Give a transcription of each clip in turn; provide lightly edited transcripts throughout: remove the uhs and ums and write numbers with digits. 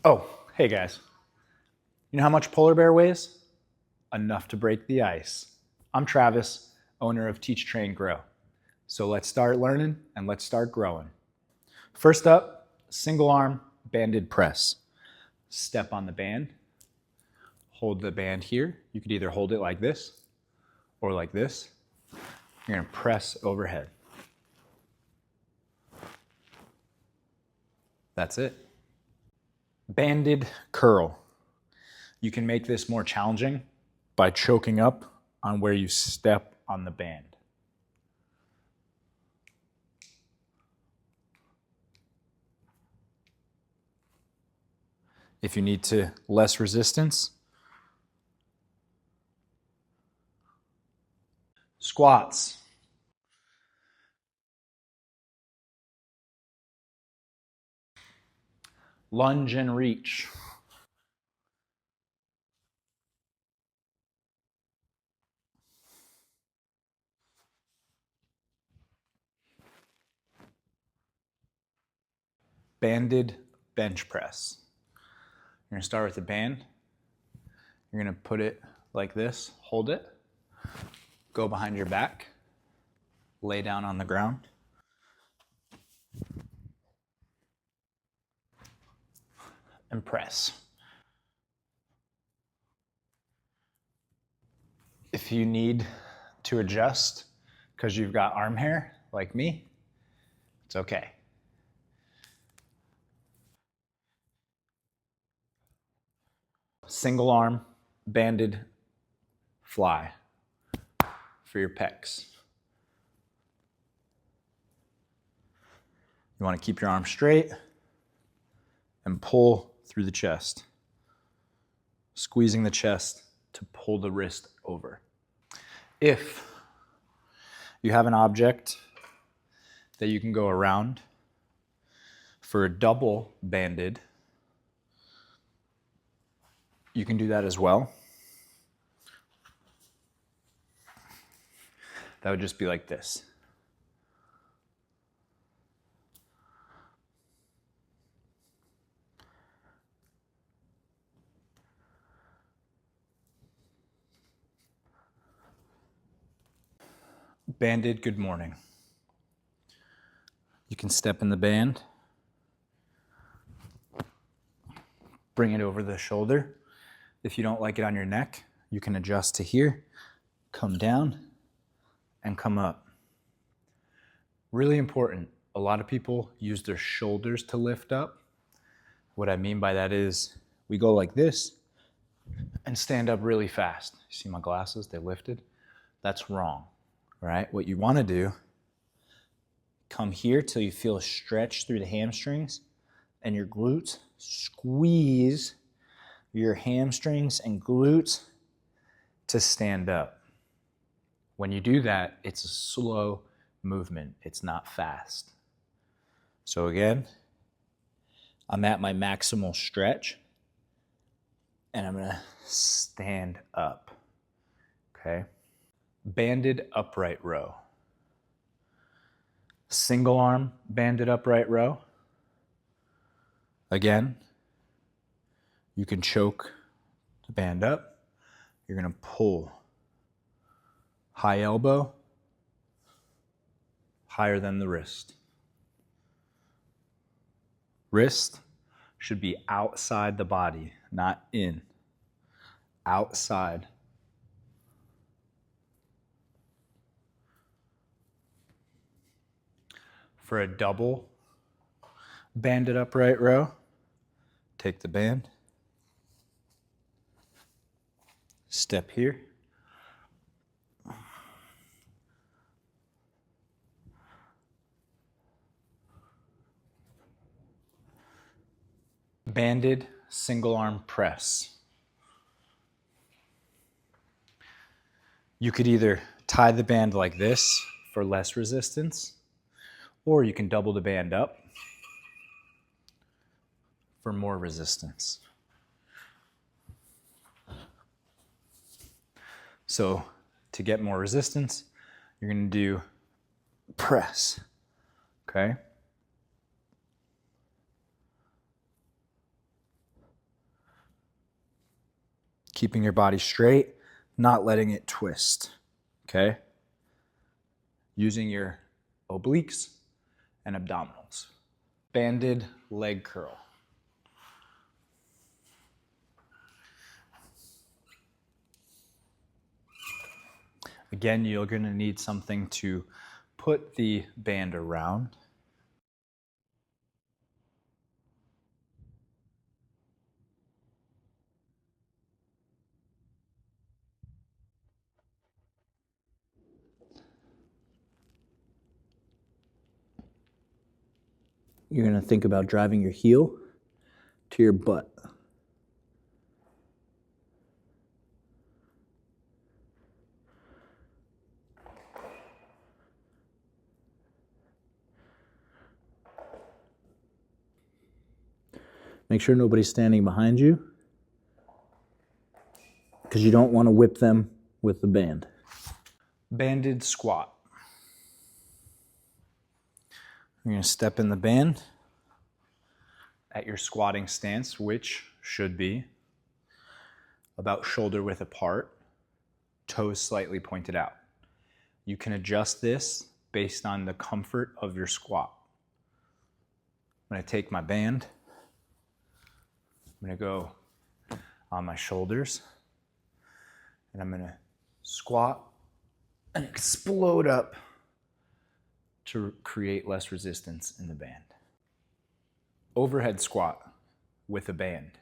Oh, hey guys. You know how much polar bear weighs? Enough to break the ice. I'm Travis, owner of Teach Train Grow. So let's start learning and let's start growing. First up, single arm banded press. Step on the band, hold the band here. You could either hold it like this or like this. You're gonna press overhead. That's it. Banded curl. You can make this more challenging by choking up on where you step on the band. If you need to less resistance, squats. Lunge and reach. Banded bench press. You're gonna start with the band. You're gonna put it like this, hold it, go behind your back, lay down on the ground. And press. If you need to adjust because you've got arm hair like me, it's okay. Single arm, banded fly for your pecs. You want to keep your arm straight and pull through the chest, squeezing the chest to pull the wrist over. If you have an object that you can go around for a double banded, you can do that as well. That would just be like this. Banded good morning. You can step in the band, bring it over the shoulder. If you don't like it on your neck, you can adjust to here, come down, and come up. Really important. A lot of people use their shoulders to lift up. What I mean by that is we go like this and stand up really fast. You see my glasses? They lifted. That's wrong, right? What you want to do, come here till you feel a stretch through the hamstrings and your glutes. Squeeze your hamstrings and glutes to stand up. When you do that, it's a slow movement. It's not fast. So again, I'm at my maximal stretch and I'm gonna stand up, okay? Banded upright row. Single arm banded upright row. Again, you can choke the band up. You're gonna pull high elbow, higher than the wrist. Wrist should be outside the body, not in. Outside. For a double banded upright row, take the band, step here, banded single arm press. You could either tie the band like this for less resistance, or you can double the band up for more resistance. So to get more resistance, you're going to do press, okay? keeping your body straight, not letting it twist, okay? Using your obliques and abdominals. Banded leg curl. Again, you're going to need something to put the band around. You're going to think about driving your heel to your butt. Make sure nobody's standing behind you, because you don't want to whip them with the band. Banded squat. You're going to step in the band at your squatting stance, which should be about shoulder width apart, toes slightly pointed out. You can adjust this based on the comfort of your squat. I'm going to take my band. I'm going to go on my shoulders, and I'm going to squat and explode up to create less resistance in the band. Overhead squat with a band.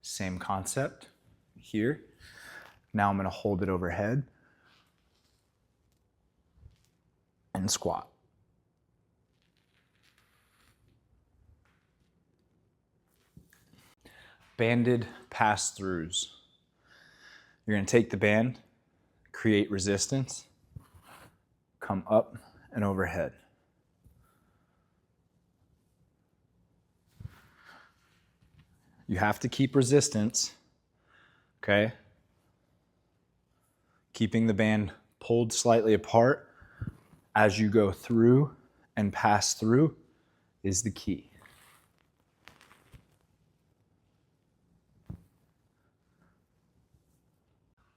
Same concept here. Now I'm going to hold it overhead and squat. Banded pass-throughs. You're going to take the band, create resistance, come up and overhead. You have to keep resistance, okay? Keeping the band pulled slightly apart as you go through and pass through is the key.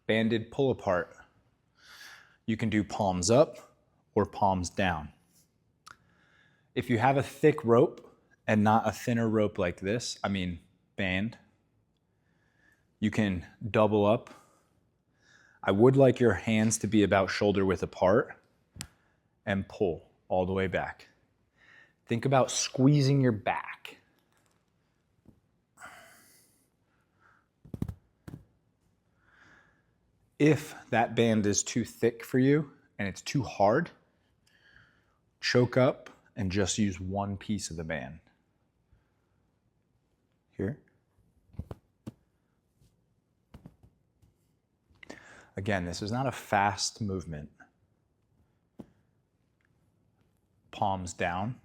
Banded pull apart. You can do palms up or palms down. If you have a thick rope and not a thinner rope like this, band, you can double up. I would like your hands to be about shoulder width apart and pull all the way back. Think about squeezing your back. If that band is too thick for you and it's too hard, choke up and just use one piece of the band. Here. Again, this is not a fast movement. Palms down.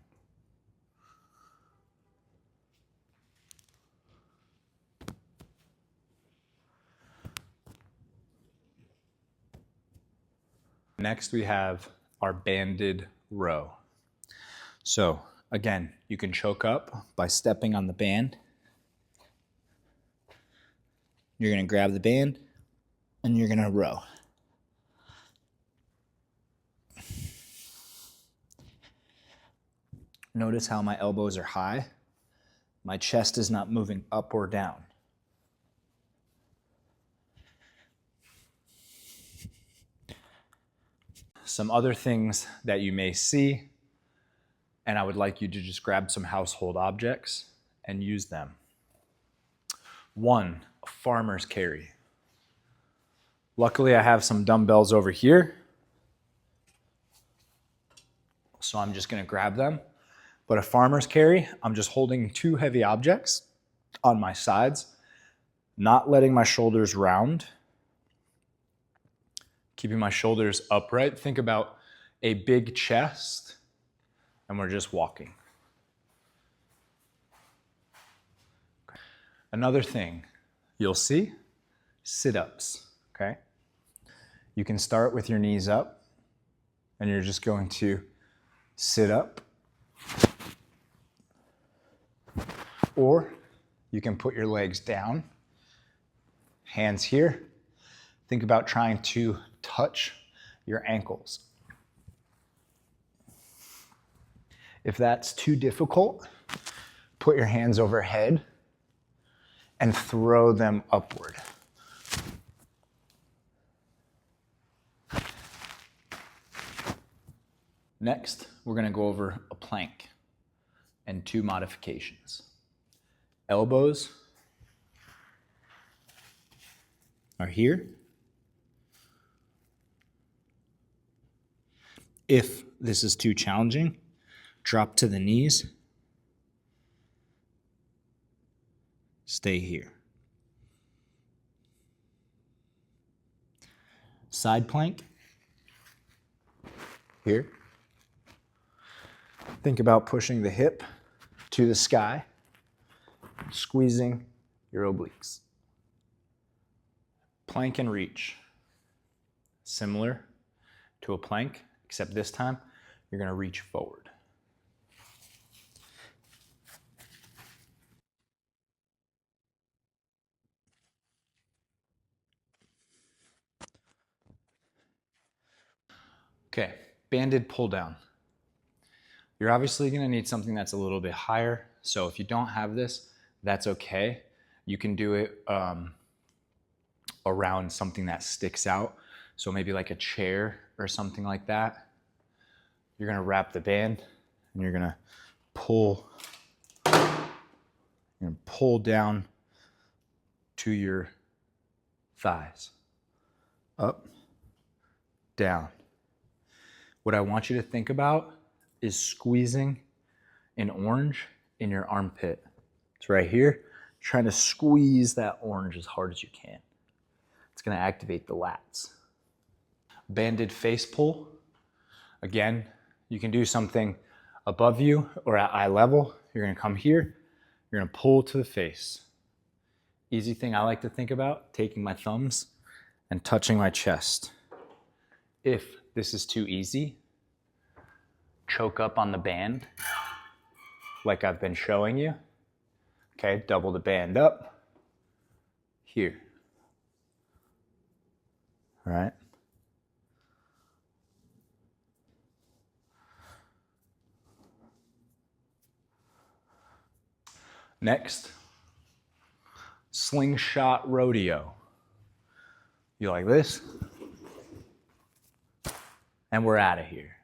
Next, we have our banded row. So again, you can choke up by stepping on the band. You're going to grab the band and you're going to row. Notice how my elbows are high. My chest is not moving up or down. Some other things that you may see, and I would like you to just grab some household objects and use them. 1, a farmer's carry. Luckily, I have some dumbbells over here, so I'm just going to grab them. But a farmer's carry, I'm just holding 2 heavy objects on my sides, not letting my shoulders round, keeping my shoulders upright. Think about a big chest, and we're just walking. Another thing you'll see, sit-ups, okay? You can start with your knees up, and you're just going to sit up. Or you can put your legs down Hands here. Think about trying to touch your ankles. If that's too difficult, put your hands overhead and throw them upward. Next, we're going to go over a plank and 2 modifications. Elbows are here. If this is too challenging, drop to the knees. Stay here. Side plank. Here. Think about pushing the hip to the sky, squeezing your obliques. Plank and reach. Similar to a plank, except this time you're going to reach forward. Okay, banded pull down. You're obviously going to need something that's a little bit higher. So if you don't have this, that's okay. You can do it around something that sticks out. So maybe like a chair or something like that. You're going to wrap the band and you're going to pull down to your thighs. Up, down. What I want you to think about is squeezing an orange in your armpit. It's right here. Trying to squeeze that orange as hard as you can. It's going to activate the lats. Banded face pull. Again, you can do something above you or at eye level. You're going to come here. You're going to pull to the face. Easy thing I like to think about, taking my thumbs and touching my chest. If this is too easy, choke up on the band like I've been showing you. Okay, double the band up here. All right. Next, slingshot rodeo. You like this? And we're out of here.